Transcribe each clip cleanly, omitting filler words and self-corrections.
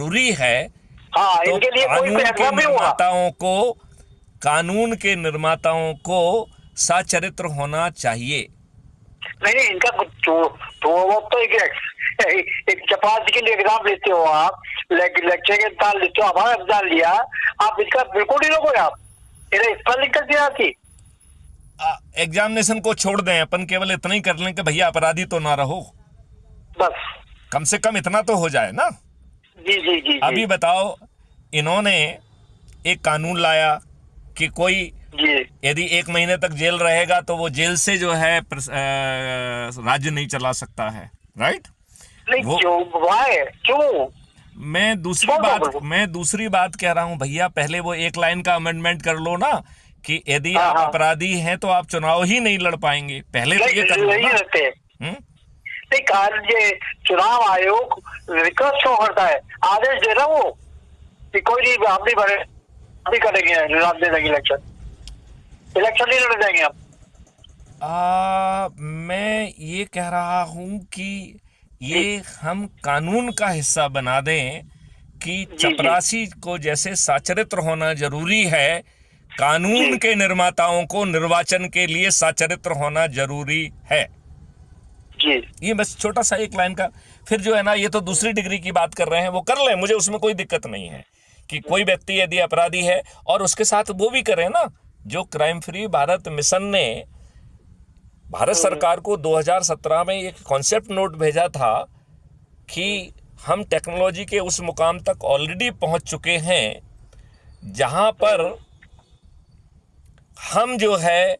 जरूरी है, हाँ, तो इनके लिए कोई फैसला भी होगा। कानून के निर्माताओं को सचरित्र होना चाहिए। नहीं, इनका तो वो तो एक चपाती के लिए एग्जाम लेते हो आप, लेक्चर के एग्जाम लेते हो, हमारा एग्जाम लिया आप, इसका बिल्कुल नहीं लोगे आप, इन्हें स्पेलिंग कर दिया थी। एग्जामिनेशन को छोड़ दें, अपन केवल इतना ही कर लें कि भैया अपराधी तो ना रहो, बस कम से कम इतना तो हो जाए ना। जी जी जी अभी बताओ, इन्होंने एक कानून लाया कि कोई जी यदि 1 महीने तक जेल रहेगा तो वो जेल से जो है राज्य नहीं चला सकता है, राइट? नहीं, वो क्यों, वाई, क्यों? मैं दूसरी बात कह रहा हूं भैया, पहले वो 1 लाइन का अमेंडमेंट कर लो ना कि यदि आप अपराधी हैं तो आप चुनाव ही नहीं लड़ पाएंगे, पहले तो ये कर लो ना। नहीं, ये चुनाव आयोग रिक्वेस्ट क्यों करता है, आदेश दे रहा वो कि कोई नहीं, आप नहीं भरे, आप नहीं करेंगे, आप दे देंगे इलेक्शन नहीं लड़ जाएंगे आप। मैं ये कह रहा हूं कि ये हम कानून का हिस्सा बना दें कि चपरासी को जैसे सचरित्र होना जरूरी है, कानून के निर्माताओं को निर्वाचन के लिए सचरित्र होना जरूरी है। ये बस छोटा सा 1 लाइन का। फिर जो है ना, ये तो दूसरी डिग्री की बात कर रहे हैं, वो कर लें, मुझे उसमें कोई दिक्कत नहीं है कि कोई व्यक्ति यदि अपराधी है, और उसके साथ वो भी करें ना, जो क्राइम फ्री भारत मिशन ने भारत सरकार को 2017 में एक कॉन्सेप्ट नोट भेजा था कि हम टेक्नोलॉजी के उस मुकाम तक ऑलरेडी पहुंच चुके हैं जहां पर हम जो है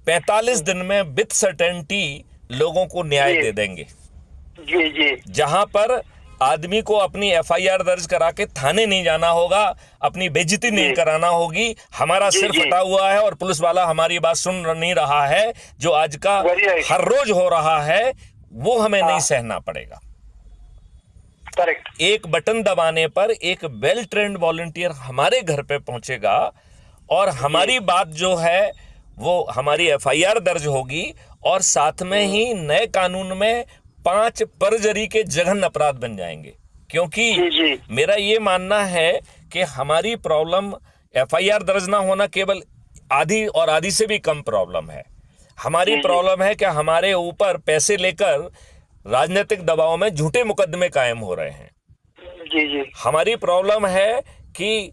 45 दिन में विथ सर्टेनिटी लोगों को न्याय दे देंगे। जी जी, जहां पर आदमी को अपनी FIR दर्ज करा के थाने नहीं जाना होगा, अपनी बेइज्जती नहीं कराना होगी, हमारा सिर फटा हुआ है और पुलिस वाला हमारी बात सुन नहीं रहा है, जो आज का हर रोज हो रहा है, वो हमें नहीं सहना पड़ेगा। करेक्ट। एक बटन दबाने पर एक वेल ट्रेंड वॉलंटियर हमारे घर पे पहुंचेगा और हमारी बात जो है वो हमारी FIR दर्ज होगी, और साथ में ही नए कानून में 5 परजरी के जघन्य अपराध बन जाएंगे। क्योंकि मेरा ये मानना है कि हमारी प्रॉब्लम FIR दर्ज ना होना केवल आधी और आधी से भी कम प्रॉब्लम है। हमारी प्रॉब्लम है कि हमारे ऊपर पैसे लेकर राजनीतिक दबाव में झूठे मुकदमे कायम हो रहे हैं। हमारी प्रॉब्लम है कि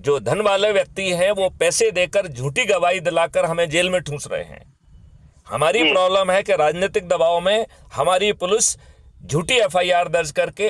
जो धन वाले व्यक्ति हैं वो पैसे देकर झूठी गवाही दिलाकर हमें जेल में ठूंस रहे हैं। हमारी प्रॉब्लम है कि राजनीतिक दबाव में हमारी पुलिस झूठी FIR दर्ज करके